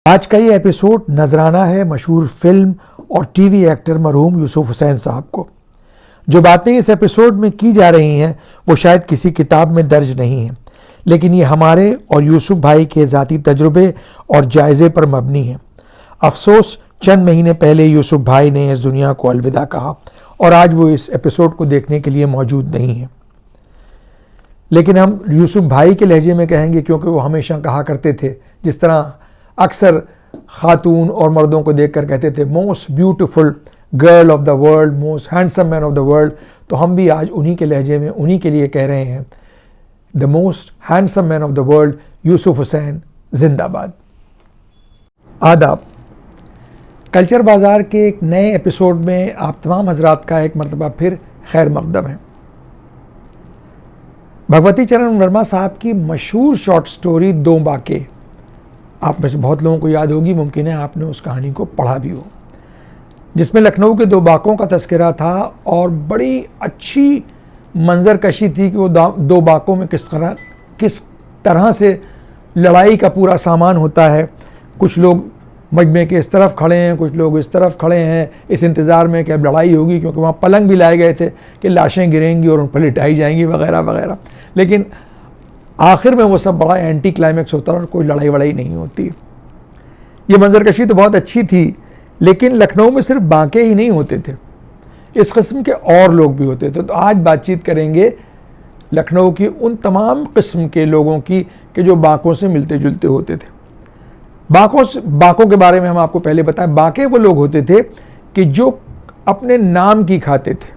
आज का ये एपिसोड नजराना है मशहूर फिल्म और टीवी एक्टर मरहूम यूसुफ हुसैन साहब को। जो बातें इस एपिसोड में की जा रही हैं वो शायद किसी किताब में दर्ज नहीं है, लेकिन ये हमारे और यूसुफ भाई के ज़ाती तजुर्बे और जायज़े पर मबनी है। अफसोस चंद महीने पहले यूसुफ भाई ने इस दुनिया को अलविदा कहा और आज वो इस एपिसोड को देखने के लिए मौजूद नहीं है। लेकिन हम यूसुफ भाई के लहजे में कहेंगे क्योंकि वो हमेशा कहा करते थे, जिस तरह अक्सर खातून और मर्दों को देखकर कहते थे most beautiful girl of the world, most handsome man of the world, तो हम भी आज उन्हीं के लहजे में उन्हीं के लिए कह रहे हैं the most handsome man of the world Yusuf Hussain जिंदाबाद। आदाब। कल्चर बाज़ार के एक नए एपिसोड में आप तमाम हजरात का एक मरतबा फिर खैर मकदम है। भगवती चरण वर्मा साहब की मशहूर शॉर्ट स्टोरी दो बाके आप में से बहुत लोगों को याद होगी, मुमकिन है आपने उस कहानी को पढ़ा भी हो, जिसमें लखनऊ के दो बाकों का तस्करा था और बड़ी अच्छी मंजर कशी थी कि वो दो बाकों में किस तरह से लड़ाई का पूरा सामान होता है। कुछ लोग मजमे के इस तरफ खड़े हैं, कुछ लोग इस तरफ खड़े हैं इस इंतज़ार में कि अब लड़ाई होगी, क्योंकि वहाँ पलंग भी लाए गए थे कि लाशें गिरेंगी और उन पर लिटाई जाएंगी वगैरह वगैरह। लेकिन आखिर में वो सब बड़ा एंटी क्लाइमैक्स होता है और कोई लड़ाई वड़ाई नहीं होती। ये मंजरकशी तो बहुत अच्छी थी, लेकिन लखनऊ में सिर्फ बांके ही नहीं होते थे, इस किस्म के और लोग भी होते थे। तो आज बातचीत करेंगे लखनऊ की उन तमाम किस्म के लोगों की कि जो बांकों से मिलते जुलते होते थे। बांकों के बारे में हम आपको पहले बताएं। बांके वो लोग होते थे कि जो अपने नाम की खाते थे,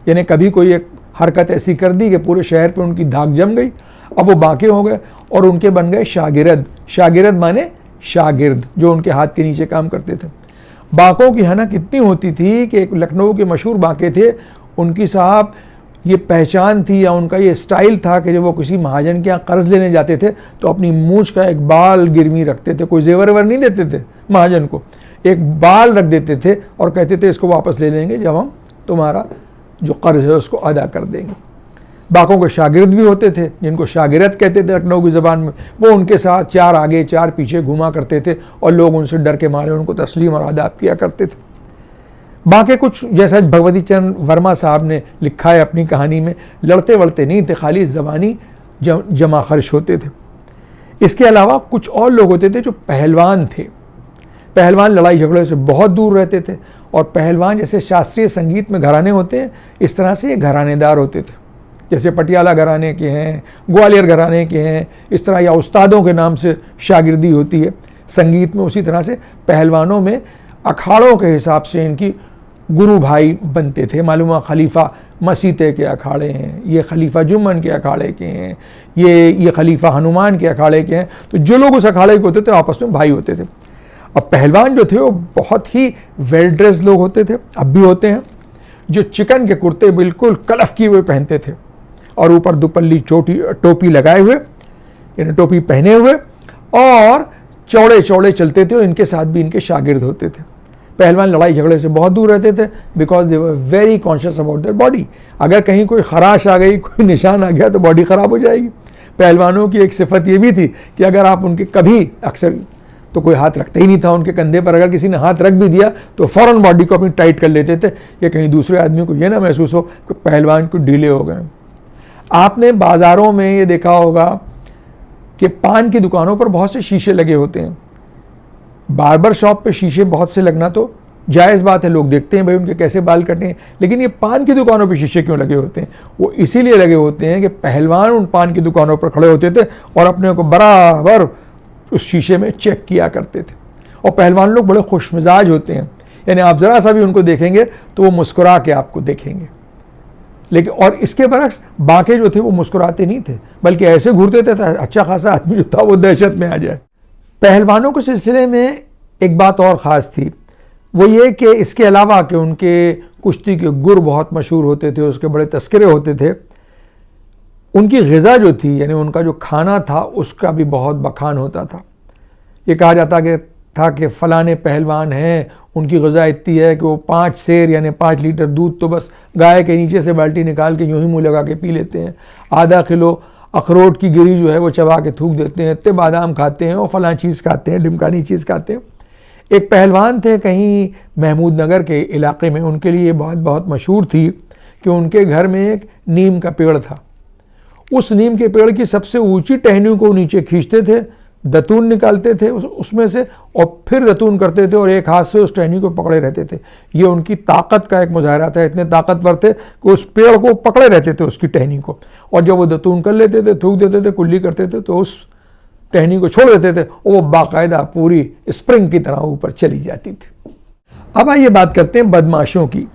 यानी कभी कोई एक हरकत ऐसी कर दी कि पूरे शहर पे उनकी धाक जम गई, अब वो बांके हो गए और उनके बन गए शागिर्द। शागिर्द माने शागिर्द, जो उनके हाथ के नीचे काम करते थे। बांकों की हनक इतनी होती थी कि एक लखनऊ के मशहूर बांके थे, उनकी साहब ये पहचान थी या उनका ये स्टाइल था कि जब वो किसी महाजन के यहाँ कर्ज लेने जाते थे तो अपनी मूंछ का एक बाल गिरवी रखते थे। कोई जेवर वेवर नहीं देते थे महाजन को, एक बाल रख देते थे और कहते थे इसको वापस ले लेंगे जब हम तुम्हारा जो कर्ज है उसको अदा कर देंगे। बाकों के शागिर्द भी होते थे, जिनको शागिरद कहते थे लखनऊ की ज़बान में। वो उनके साथ चार आगे चार पीछे घुमा करते थे और लोग उनसे डर के मारे उनको तस्लीम और आदाब किया करते थे। बाकी कुछ जैसा भगवती चरण वर्मा साहब ने लिखा है अपनी कहानी में, लड़ते वड़ते नहीं थे, खाली ज़बानी जमा खर्च होते थे। इसके अलावा कुछ और लोग होते थे जो पहलवान थे। पहलवान लड़ाई झगड़े से बहुत दूर रहते थे और पहलवान जैसे शास्त्रीय संगीत में घराने होते हैं, इस तरह से ये घरानेदार होते थे। जैसे पटियाला घराने के हैं, ग्वालियर घराने के हैं, इस तरह, या उस्तादों के नाम से शागिर्दी होती है संगीत में। उसी तरह से पहलवानों में अखाड़ों के हिसाब से इनकी गुरु भाई बनते थे। मालूम हुआ खलीफा मसीते के अखाड़े हैं, ये खलीफा जुम्मन के अखाड़े के हैं, ये खलीफा हनुमान के अखाड़े के हैं। तो जो लोग उस अखाड़े के होते थे आपस में भाई होते थे। अब पहलवान जो थे वो बहुत ही वेल ड्रेस लोग होते थे, अब भी होते हैं, जो चिकन के कुर्ते बिल्कुल कलफ किए हुए पहनते थे और ऊपर दुपल्ली टोपी लगाए हुए, यानी टोपी पहने हुए, और चौड़े चौड़े चलते थे और इनके साथ भी इनके शागिर्द होते थे। पहलवान लड़ाई झगड़े से बहुत दूर रहते थे because they were very conscious about their body. अगर कहीं कोई खराश आ गई, कोई निशान आ गया तो बॉडी ख़राब हो जाएगी। पहलवानों की एक सिफत ये भी थी कि अगर आप उनके कभी, अक्सर तो कोई हाथ रखता ही नहीं था उनके कंधे पर, अगर किसी ने हाथ रख भी दिया तो फ़ौरन बॉडी को अपनी टाइट कर लेते थे, या कहीं दूसरे आदमी को ये ना महसूस हो कि पहलवान को ढीले हो गए। आपने बाज़ारों में ये देखा होगा कि पान की दुकानों पर बहुत से शीशे लगे होते हैं। बार्बर शॉप पे शीशे बहुत से लगना तो जायज़ बात है, लोग देखते हैं भाई उनके कैसे बाल कटे हैं, लेकिन ये पान की दुकानों पे शीशे क्यों लगे होते हैं? वो इसीलिए लगे होते हैं कि पहलवान उन पान की दुकानों पर खड़े होते थे और अपने को बराबर उस शीशे में चेक किया करते थे। और पहलवान लोग बड़े खुशमिजाज होते हैं, यानी आप ज़रा सा भी उनको देखेंगे तो वो मुस्कुरा के आपको देखेंगे। लेकिन और इसके बरक्स बाकी जो थे वो मुस्कुराते नहीं थे, बल्कि ऐसे घूरते थे अच्छा खासा आदमी जो था वो दहशत में आ जाए। पहलवानों के सिलसिले में एक बात और ख़ास थी, वो ये कि इसके अलावा कि उनके कुश्ती के गुर बहुत मशहूर होते थे, उसके बड़े तस्करे होते थे, उनकी ग़िज़ा जो थी, यानी उनका जो खाना था, उसका भी बहुत बखान होता था। ये कहा जाता कि फ़लाने पहलवान हैं, उनकी ग़िज़ा इतनी है कि वो 5 सेर यानी 5 लीटर दूध तो बस गाय के नीचे से बाल्टी निकाल के यूँ ही मुँह लगा के पी लेते हैं। आधा किलो अखरोट की गिरी जो है वो चबा के थूक देते हैं, इतने बादाम खाते हैं और फलां चीज़ खाते हैं, ढिमकानी चीज़ खाते हैं। एक पहलवान थे कहीं महमूद नगर के इलाके में, उनके लिए बहुत बहुत मशहूर थी कि उनके घर में एक नीम का पेड़ था। उस नीम के पेड़ की सबसे ऊंची टहनियों को नीचे खींचते थे, दतून निकालते थे उसमें से और फिर दतून करते थे और एक हाथ से उस टहनी को पकड़े रहते थे। ये उनकी ताकत का एक मुजाहरा था। इतने ताकतवर थे कि उस पेड़ को पकड़े रहते थे, उसकी टहनी को, और जब वो दतून कर लेते थे, थूक देते थे, कुल्ली करते थे, तो उस टहनी को छोड़ देते थे और वो बाकायदा पूरी स्प्रिंग की तरह ऊपर चली जाती थी। अब आइए बात करते हैं बदमाशों की।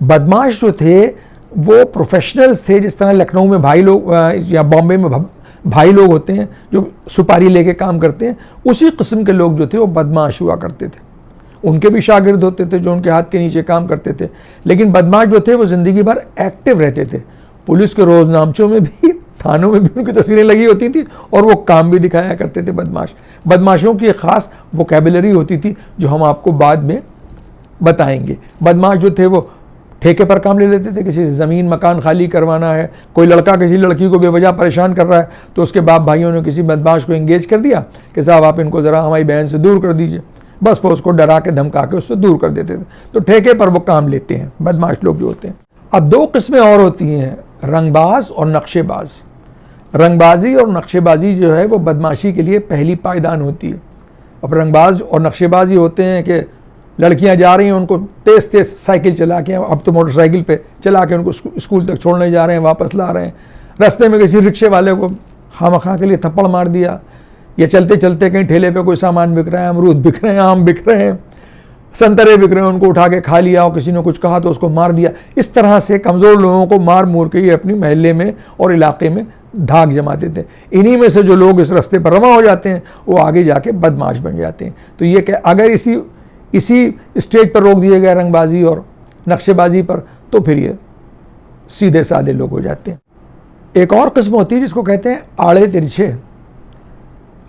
बदमाश जो थे वो प्रोफेशनल्स थे, जिस तरह लखनऊ में भाई लोग या बॉम्बे में भाई लोग होते हैं जो सुपारी लेके काम करते हैं, उसी किस्म के लोग जो थे वो बदमाश हुआ करते थे। उनके भी शागिर्द होते थे जो उनके हाथ के नीचे काम करते थे, लेकिन बदमाश जो थे वो ज़िंदगी भर एक्टिव रहते थे। पुलिस के रोज़नामचों में भी, थानों में भी उनकी तस्वीरें लगी होती थी और वो काम भी दिखाया करते थे। बदमाशों की एक ख़ास वोकेबुलरी होती थी जो हम आपको बाद में बताएंगे। बदमाश जो थे वो ठेके पर काम ले लेते थे, किसी ज़मीन मकान खाली करवाना है, कोई लड़का किसी लड़की को बेवजह परेशान कर रहा है तो उसके बाप भाइयों ने किसी बदमाश को एंगेज कर दिया कि साहब आप इनको ज़रा हमारी बहन से दूर कर दीजिए, बस वो उसको डरा के धमका के उससे दूर कर देते थे। तो ठेके पर वो काम लेते हैं बदमाश लोग जो होते हैं। अब दो किस्में और होती हैं, रंगबाज और नक्शेबाज। रंगबाजी और नक्शेबाजी जो है वो बदमाशी के लिए पहली पायदान होती है। अब रंगबाज और नक्शेबाजी होते हैं कि लड़कियां जा रही हैं, उनको तेज़ तेज़ साइकिल चला के, अब तो मोटरसाइकिल पे चला के उनको स्कूल तक छोड़ने जा रहे हैं, वापस ला रहे हैं। रास्ते में किसी रिक्शे वाले को खामखा के लिए थप्पड़ मार दिया, या चलते चलते कहीं ठेले पे कोई सामान बिक रहा है, अमरूद बिक रहे हैं, आम बिक रहे हैं, संतरे बिक रहे हैं, उनको उठा के खा लिया और किसी ने कुछ कहा तो उसको मार दिया। इस तरह से कमज़ोर लोगों को मार मूर के ये अपनी महल्ले में और इलाके में धाक जमाते थे। इन्हीं में से जो लोग इस रास्ते पर रवा हो जाते हैं वो आगे जाके बदमाश बन जाते हैं। तो ये कि अगर इसी स्टेज पर रोक दिए गए रंगबाजी और नक्शेबाजी पर, तो फिर ये सीधे साधे लोग हो जाते हैं। एक और किस्म होती है जिसको कहते हैं आड़े तिरछे।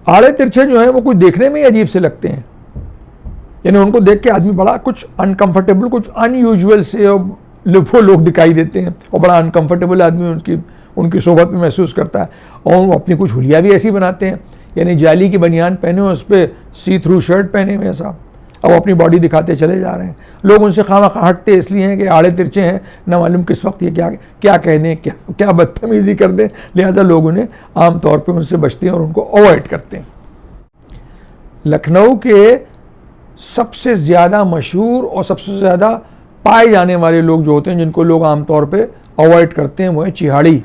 आड़े तिरछे जो हैं वो कुछ देखने में ही अजीब से लगते हैं, यानी उनको देख के आदमी बड़ा कुछ अनकंफर्टेबल, कुछ अनयूजुअल से वो लोग दिखाई देते हैं और बड़ा अनकंफर्टेबल आदमी उनकी सोबत में महसूस करता है। और वो अपनी कुछ हुलिया भी ऐसी बनाते हैं, यानी जाली की बनियान पहने हुए, उस पर सी थ्रू शर्ट पहने हुए साहब, अब अपनी बॉडी दिखाते चले जा रहे हैं। लोग उनसे खामखा हटते इसलिए हैं कि आड़े तिरछे हैं, न मालूम किस वक्त ये क्या कह दें, क्या बदतमीज़ी कर दें, लिहाजा लोग उन्हें आमतौर पर उनसे बचते हैं और उनको अवॉइड करते हैं। लखनऊ के सबसे ज़्यादा मशहूर और सबसे ज़्यादा पाए जाने वाले लोग जो होते हैं, जिनको लोग आमतौर पर अवॉइड करते हैं, वो है चिहाड़ी।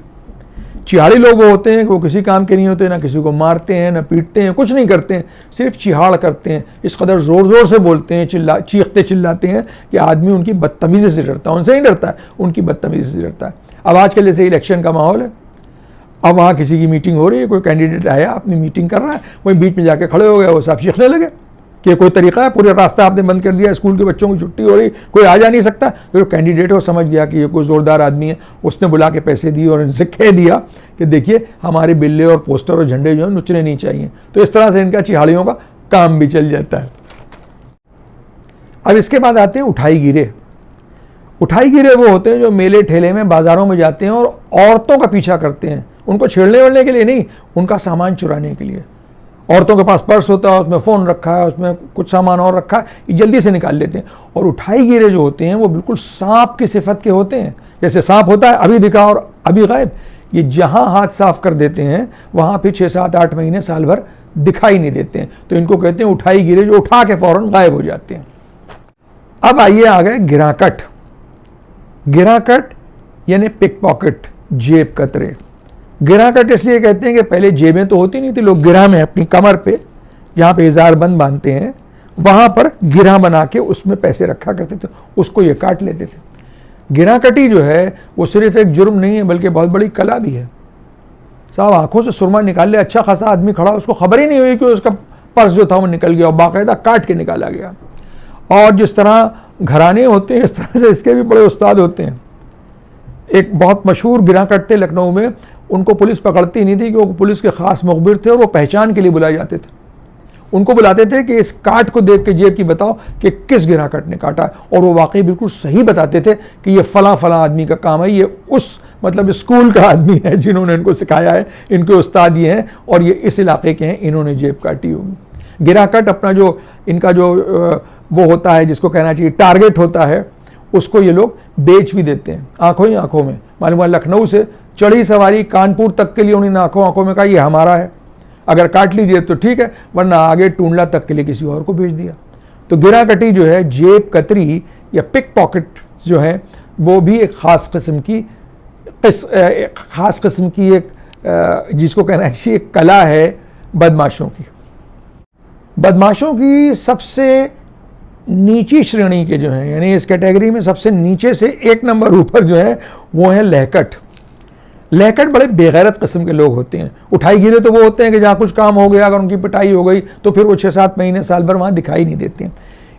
चिहाड़ी लोग वो होते हैं कि वो किसी काम के नहीं होते, ना किसी को मारते हैं, ना पीटते हैं, कुछ नहीं करते हैं, सिर्फ चिहाड़ करते हैं। इस कदर ज़ोर ज़ोर से बोलते हैं, चीखते चिल्लाते हैं कि आदमी उनकी बदतमीज़ी से डरता है, उनसे नहीं डरता है, उनकी बदतमीज़ी से डरता है। अब आजकल जैसे इलेक्शन का माहौल है, अब वहाँ किसी की मीटिंग हो रही है, कोई कैंडिडेट आया अपनी मीटिंग कर रहा है, वहीं बीच में जाके खड़े हो गए, वो सब चीखने लगे कि कोई तरीका है, पूरे रास्ता आपने बंद कर दिया, स्कूल के बच्चों की छुट्टी हो रही, कोई आ जा नहीं सकता। तो जो कैंडिडेट वो समझ गया कि ये कोई ज़ोरदार आदमी है, उसने बुला के पैसे दिए और इनसे कह दिया कि देखिए हमारे बिल्ले और पोस्टर और झंडे जो है नुचने नहीं चाहिए। तो इस तरह से इनका चिहाड़ियों का काम भी चल जाता है। अब इसके बाद आते हैं उठाई गिरे। उठाई गिरे वो होते हैं जो मेले ठेले में बाज़ारों में जाते हैं और औरतों का पीछा करते हैं, उनको छेड़ने वेड़ने के लिए नहीं, उनका सामान चुराने के लिए। औरतों के पास पर्स होता है, उसमें फ़ोन रखा है, उसमें कुछ सामान और रखा है, ये जल्दी से निकाल लेते हैं। और उठाई गिरे जो होते हैं वो बिल्कुल सांप की सिफत के होते हैं। जैसे सांप होता है अभी दिखा और अभी गायब, ये जहाँ हाथ साफ कर देते हैं वहाँ फिर 6, 7, 8 महीने साल भर दिखाई नहीं देते हैं। तो इनको कहते हैं उठाई गिरे, जो उठा के फ़ौरन गायब हो जाते हैं। अब आइए आ गए गिराकट। गिराकट यानी पिक पॉकेट, जेब कतरे। गिराकट इसलिए कहते हैं कि पहले जेबें तो होती नहीं थी, लोग गिरा में अपनी कमर पे, जहाँ पे इजार बंद बांधते हैं, वहाँ पर गिरा बना के उसमें पैसे रखा करते थे, उसको ये काट लेते थे। गिराकटी जो है वो सिर्फ एक जुर्म नहीं है बल्कि बहुत बड़ी कला भी है साहब। आंखों से सुरमा निकाल ले, अच्छा खासा आदमी खड़ा, उसको खबर ही नहीं हुई कि उसका पर्स जो था वो निकल गया और बाकायदा काट के निकाला गया। और जिस तरह घराने होते हैं इस तरह से इसके भी बड़े उस्ताद होते हैं। एक बहुत मशहूर गिराकट थे लखनऊ में, उनको पुलिस पकड़ती नहीं थी कि वो पुलिस के ख़ास मुखबिर थे और वो पहचान के लिए बुलाए जाते थे। उनको बुलाते थे कि इस काट को देख के जेब की बताओ कि किस गिराकट ने काटा है, और वो वाकई बिल्कुल सही बताते थे कि ये फ़लाँ फ़लाँ आदमी का काम है, ये उस मतलब स्कूल का आदमी है जिन्होंने इनको सिखाया है, इनके उस्ताद ये हैं और ये इस इलाके के हैं, इन्होंने जेब काटी होगी। गिराकट अपना जो इनका जो वो होता है जिसको कहना चाहिए टारगेट होता है, उसको ये लोग बेच भी देते हैं आंखों ही आंखों में। मालूम है लखनऊ से चढ़ी सवारी कानपुर तक के लिए उन्होंने आंखों आंखों में कहा ये हमारा है, अगर काट लीजिए तो ठीक है, वरना आगे टूंडला तक के लिए किसी और को भेज दिया। तो गिराकटी जो है, जेब कतरी या पिक पॉकेट जो है, वो भी एक ख़ास किस्म की एक जिसको कहना चाहिए कला है बदमाशों की। बदमाशों की सबसे नीची श्रेणी के जो हैं, यानी इस कैटेगरी में सबसे नीचे से एक नंबर ऊपर जो है वो है लहकट। लहकट बड़े बेगैरत किस्म के लोग होते हैं। उठाई गिरे तो वो होते हैं कि जहाँ कुछ काम हो गया, अगर उनकी पिटाई हो गई तो फिर वो 6-7 महीने साल भर वहाँ दिखाई नहीं देते हैं।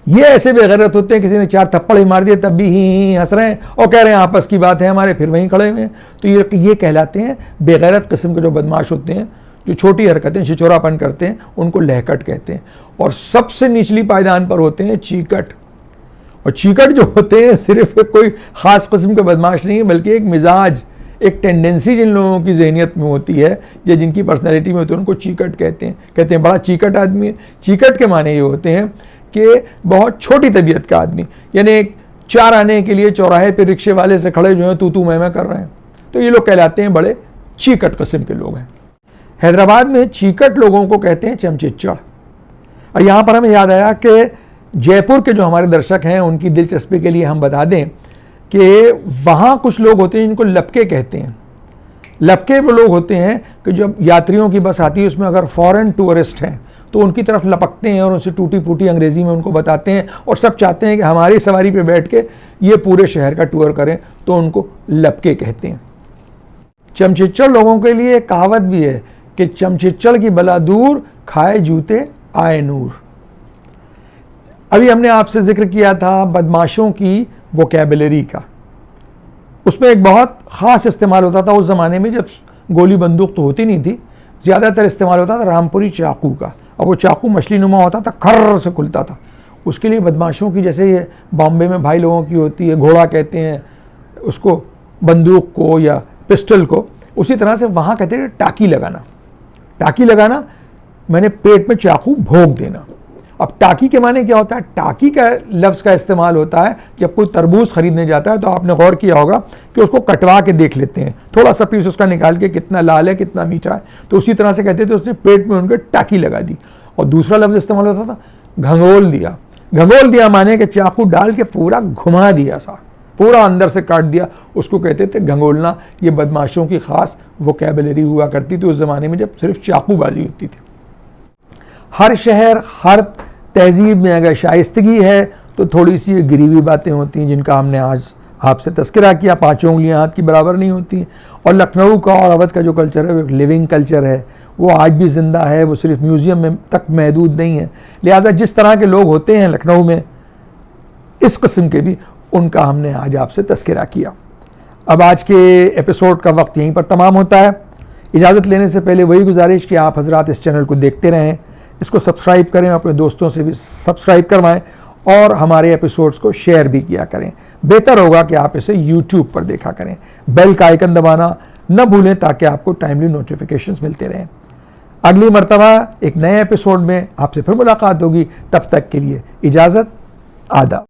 ये ऐसे बेगैरत होते हैं, किसी ने 4 थप्पड़ ही मार दिए तब भी ही हंस रहे हैं और कह रहे हैं आपस की बात है हमारे, फिर वहीं खड़े हुए हैं। तो ये कहलाते हैं बेगैरत किस्म के जो बदमाश होते हैं, जो छोटी हरकतें छिछोरापन करते हैं, उनको लहकट कहते हैं। और सबसे निचली पायदान पर होते हैं चीकट। और चीकट जो होते हैं सिर्फ कोई ख़ास किस्म के बदमाश नहीं है, बल्कि एक मिजाज, एक टेंडेंसी जिन लोगों की जहनियत में होती है या जिनकी पर्सनैलिटी में होती है, उनको चीकट कहते हैं। कहते हैं बड़ा चीकट आदमी है। चीकट के माने ये होते हैं कि बहुत छोटी तबीयत का आदमी, यानी 4 आने के लिए चौराहे पे रिक्शे वाले से खड़े जो हैं तू मैं कर रहे हैं, तो ये लोग कहलाते हैं बड़े चीकट किस्म के लोग हैं। हैदराबाद में चीकट लोगों को कहते हैं चमचिच्चड़। और यहाँ पर हमें याद आया कि जयपुर के जो हमारे दर्शक हैं उनकी दिलचस्पी के लिए हम बता दें कि वहाँ कुछ लोग होते हैं जिनको लपके कहते हैं। लपके वो लोग होते हैं कि जब यात्रियों की बस आती है उसमें अगर फॉरेन टूरिस्ट हैं तो उनकी तरफ लपकते हैं और उनसे टूटी फूटी अंग्रेज़ी में उनको बताते हैं और सब चाहते हैं कि हमारी सवारी पे बैठ के ये पूरे शहर का टूर करें, तो उनको लपके कहते हैं। चमचिच्चड़ लोगों के लिए एक कहावत भी है कि चमचिच्चड़ की बला दूर, खाए जूते आए नूर। अभी हमने आपसे जिक्र किया था बदमाशों की वोकैबुलरी का। उसमें एक बहुत ख़ास इस्तेमाल होता था उस ज़माने में जब गोली बंदूक तो होती नहीं थी, ज़्यादातर इस्तेमाल होता था रामपुरी चाकू का। और वो चाकू मछली नुमा होता था, खर्र से खुलता था। उसके लिए बदमाशों की, जैसे ये बॉम्बे में भाई लोगों की होती है, घोड़ा कहते हैं उसको बंदूक को या पिस्टल को, उसी तरह से वहाँ कहते हैं टाकी लगाना। टाकी लगाना मैंने पेट में चाकू भोंक देना। अब टाकी के माने क्या होता है? टाकी का लफ्ज़ का इस्तेमाल होता है जब कोई तरबूज खरीदने जाता है तो आपने गौर किया होगा कि उसको कटवा के देख लेते हैं, थोड़ा सा पीस उसका निकाल के कितना लाल है कितना मीठा है, तो उसी तरह से कहते थे उसने पेट में उनके टाकी लगा दी। और दूसरा लफ्ज़ इस्तेमाल होता था घंगोल दिया। घंगोल दिया माने कि चाकू डाल के पूरा घुमा दिया, सा पूरा अंदर से काट दिया, उसको कहते थे घंगोलना। ये बदमाशों की ख़ास वोकैबुलरी हुआ करती थी उस ज़माने में जब सिर्फ चाकूबाजी होती थी। हर शहर, हर तहजीब में अगर शाइस्तगी है तो थोड़ी सी गिरी हुई बातें होती हैं जिनका हमने आज आपसे तस्करा किया। 5 उंगलियां हाथ की बराबर नहीं होती। और लखनऊ का और अवध का जो कल्चर है वो एक लिविंग कल्चर है, वो आज भी ज़िंदा है, वो सिर्फ म्यूज़ियम में तक महदूद नहीं है। लिहाजा जिस तरह के लोग होते हैं लखनऊ में, इस किस्म के भी, उनका हमने आज आपसे तस्करा किया। अब आज के एपिसोड का वक्त यहीं पर तमाम होता है। इजाज़त लेने से पहले वही गुजारिश कि आप हजरात इस चैनल को देखते रहें, इसको सब्सक्राइब करें, अपने दोस्तों से भी सब्सक्राइब करवाएं और हमारे एपिसोड्स को शेयर भी किया करें। बेहतर होगा कि आप इसे YouTube पर देखा करें। बेल का आइकन दबाना न भूलें ताकि आपको टाइमली नोटिफिकेशंस मिलते रहें। अगली मर्तबा एक नए एपिसोड में आपसे फिर मुलाकात होगी। तब तक के लिए इजाज़त, आदाब।